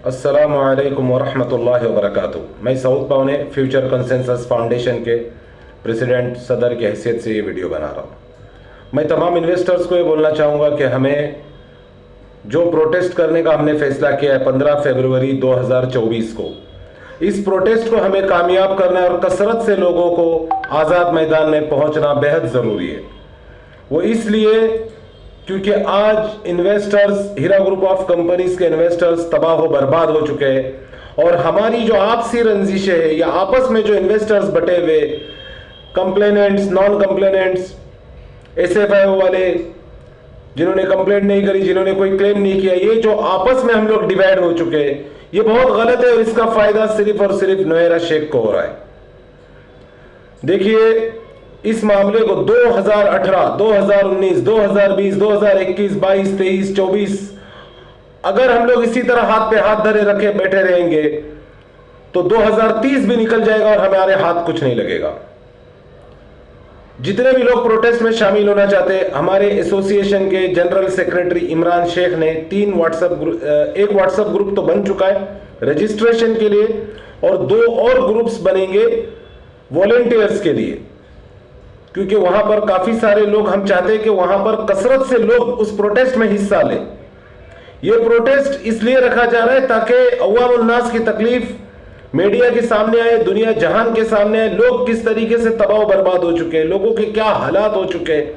अस्सलामु अलैकुम वरहमतुल्लाहि वबरकातुहू। मैं सऊद पावने फ्यूचर कंसेंसस फाउंडेशन के प्रेसिडेंट सदर की हैसियत से ये वीडियो बना रहा हूँ। मैं तमाम इन्वेस्टर्स को ये बोलना चाहूँगा कि हमें जो प्रोटेस्ट करने का हमने फैसला किया है 15 फरवरी 2024 को, इस प्रोटेस्ट को हमें कामयाब करना है और कसरत से लोगों को आज़ाद मैदान में पहुँचना बेहद ज़रूरी है। वो इसलिए क्योंकि आज investors, Heera group of companies के इन्वेस्टर्स तबाह हो बर्बाद हो चुके हैं और हमारी जो आपसी रंजिशें है या आपस में जो इन्वेस्टर्स बटे हुए, कंप्लेनेंट्स, नॉन कंप्लेनेंट्स, एसएफआईओ वाले जिन्होंने कंप्लेंट नहीं करी, जिन्होंने कोई क्लेम नहीं किया, ये जो आपस में हम लोग डिवाइड हो चुके हैं, ये बहुत गलत है और इसका फायदा सिर्फ और सिर्फ नोएरा शेख को हो रहा है। देखिए, इस मामले को 2018, 2019, 2020, 2021, 22, 23, 24 अगर हम लोग इसी तरह हाथ पे हाथ धरे रखे बैठे रहेंगे तो 2030 भी निकल जाएगा और हमारे हाथ कुछ नहीं लगेगा। जितने भी लोग प्रोटेस्ट में शामिल होना चाहते हैं, हमारे एसोसिएशन के जनरल सेक्रेटरी इमरान शेख ने एक व्हाट्सएप ग्रुप तो बन चुका है रजिस्ट्रेशन के लिए और 2 और ग्रुप्स बनेंगे वॉलेंटियर्स के लिए, क्योंकि वहां पर काफी सारे लोग, हम चाहते हैं कि वहां पर कसरत से लोग उस प्रोटेस्ट में हिस्सा लें। यह प्रोटेस्ट इसलिए रखा जा रहा है ताकि अवाम उन्नास की तकलीफ मीडिया के सामने आए, दुनिया जहान के सामने आए, लोग किस तरीके से तबाह बर्बाद हो चुके हैं, लोगों के क्या हालात हो चुके हैं,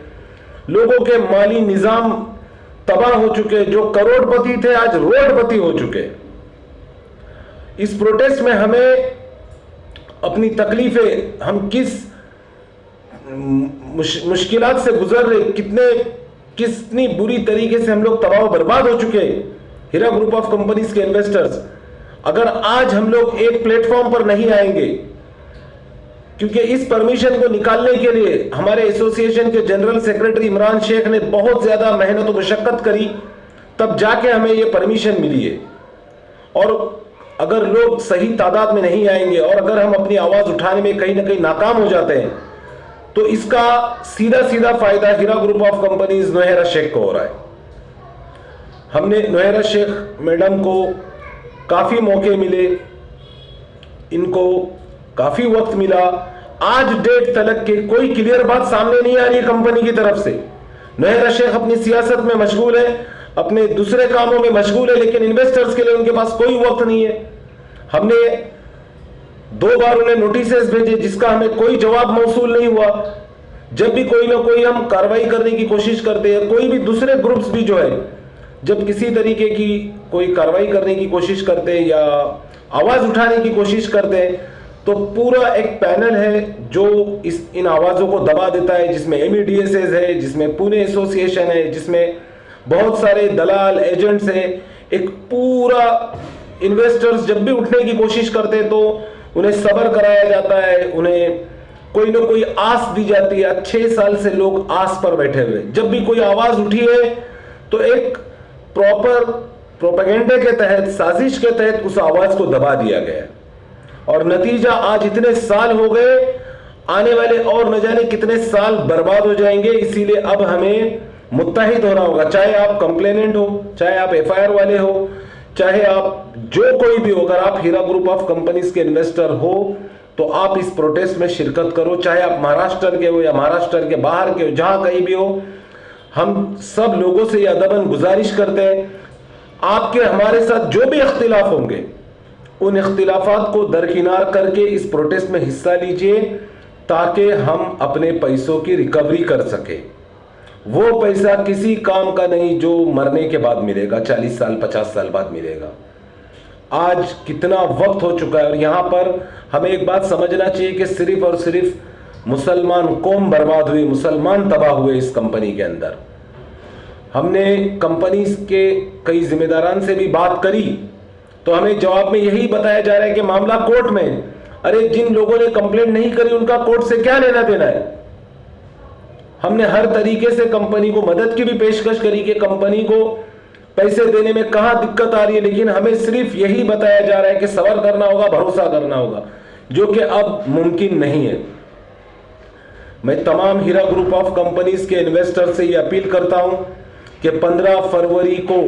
लोगों के माली निजाम तबाह हो चुके हैं, जो करोड़पति थे आज रोडपति हो चुके। इस प्रोटेस्ट में हमें अपनी तकलीफें, हम किस मुश्किलात से गुजर रहे, कितनी बुरी तरीके से हम लोग तबाह बर्बाद हो चुके हीरा ग्रुप ऑफ कंपनीज के इन्वेस्टर्स, अगर आज हम लोग एक प्लेटफॉर्म पर नहीं आएंगे, क्योंकि इस परमिशन को निकालने के लिए हमारे एसोसिएशन के जनरल सेक्रेटरी इमरान शेख ने बहुत ज्यादा मेहनत और मुशक्कत करी, तब जाके हमें यह परमिशन मिली है। और अगर लोग सही तादाद में नहीं आएंगे और अगर हम अपनी आवाज उठाने में कहीं ना कहीं नाकाम हो जाते हैं तो इसका सीधा सीधा फायदा हीरा ग्रुप ऑफ कंपनीज नोएरा शेख को हो रहा है। हमने नोएरा शेख मैडम को काफी मौके मिले, इनको काफी वक्त मिला, आज डेट तलक के कोई क्लियर बात सामने नहीं आ रही है कंपनी की तरफ से। नोएरा शेख अपनी सियासत में मशगूल है, अपने दूसरे कामों में मशगूल है, लेकिन इन्वेस्टर्स के लिए उनके पास कोई वक्त नहीं है। हमने 2 बार उन्हें नोटिसेस भेजे जिसका हमें कोई जवाब मौसूल नहीं हुआ। जब भी कोई ना कोई हम कार्रवाई करने की कोशिश करते हैं, कोई भी दूसरे ग्रुप्स भी जो है जब किसी तरीके की कोई कार्रवाई करने की कोशिश करते हैं या आवाज उठाने की कोशिश करते हैं, तो पूरा एक पैनल है जो इन आवाजों को दबा देता है, जिसमें MEDSS है, जिसमें पुणे एसोसिएशन है, जिसमें बहुत सारे दलाल एजेंट्स हैं। एक पूरा इन्वेस्टर्स जब भी उठने की कोशिश करते हैं तो उन्हें सब्र कराया जाता है, उन्हें कोई ना कोई आस दी जाती है। 6 साल से लोग आस पर बैठे हुए, जब भी कोई आवाज उठी है तो एक प्रॉपर प्रोपेगेंडे के तहत, साजिश के तहत उस आवाज को दबा दिया गया और नतीजा आज इतने साल हो गए, आने वाले और न जाने कितने साल बर्बाद हो जाएंगे। इसीलिए अब हमें मुत्तहिद होना होगा, चाहे आप कंप्लेनेंट हो, चाहे आप FIR वाले हो, चाहे आप जो कोई भी हो। अगर आप हीरा ग्रुप ऑफ कंपनीज के इन्वेस्टर हो तो आप इस प्रोटेस्ट में शिरकत करो, चाहे आप महाराष्ट्र के हो या महाराष्ट्र के बाहर के हो, जहां कहीं भी हो। हम सब लोगों से यह अदबन गुजारिश करते हैं, आपके हमारे साथ जो भी इख्तिलाफ होंगे उन इख्तिलाफात को दरकिनार करके इस प्रोटेस्ट में हिस्सा लीजिए ताकि हम अपने पैसों की रिकवरी कर सके। वो पैसा किसी काम का नहीं जो मरने के बाद मिलेगा, 40 साल 50 साल बाद मिलेगा। आज कितना वक्त हो चुका है और यहां पर हमें एक बात समझना चाहिए कि सिर्फ और सिर्फ मुसलमान कौम बर्बाद हुई, मुसलमान तबाह हुए इस कंपनी के अंदर। हमने कंपनी के कई जिम्मेदारान से भी बात करी तो हमें जवाब में यही बताया जा रहा है कि मामला कोर्ट में। अरे, जिन लोगों ने कंप्लेंट नहीं करी उनका कोर्ट से क्या लेना देना है। हमने हर तरीके से कंपनी को मदद की भी पेशकश करी कि कंपनी को पैसे देने में कहां दिक्कत आ रही है, लेकिन हमें सिर्फ यही बताया जा रहा है कि सब्र करना होगा, भरोसा करना होगा, जो कि अब मुमकिन नहीं है। मैं तमाम हीरा ग्रुप ऑफ कंपनीज के इन्वेस्टर से यह अपील करता हूं कि 15 फरवरी को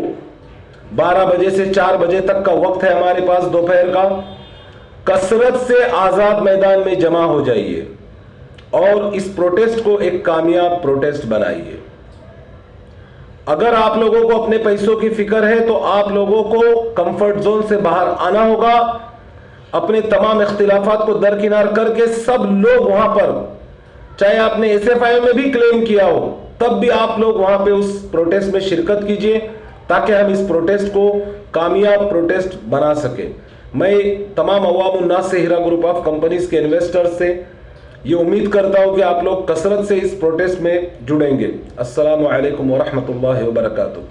12 बजे से 4 बजे तक का वक्त है हमारे पास दोपहर का। कसरत से आजाद मैदान में जमा हो जाइए और इस प्रोटेस्ट को एक कामयाब प्रोटेस्ट बनाइए। अगर आप लोगों को अपने पैसों की फिक्र है तो आप लोगों को कंफर्ट जोन से बाहर आना होगा। अपने तमाम इख्तिलाफात को दरकिनार करके सब लोग वहां पर, चाहे आपने एसएफआई में भी क्लेम किया हो, तब भी आप लोग वहां पे उस प्रोटेस्ट में शिरकत कीजिए ताकि हम इस प्रोटेस्ट को कामयाब प्रोटेस्ट बना सके। मैं तमाम अवाम उन्नास से, हीरा ग्रुप ऑफ कंपनीज के इन्वेस्टर्स से ये उम्मीद करता हूं कि आप लोग कसरत से इस प्रोटेस्ट में जुड़ेंगे। अस्सलामु अलैकुम व रहमतुल्लाहि व बरकातुहू।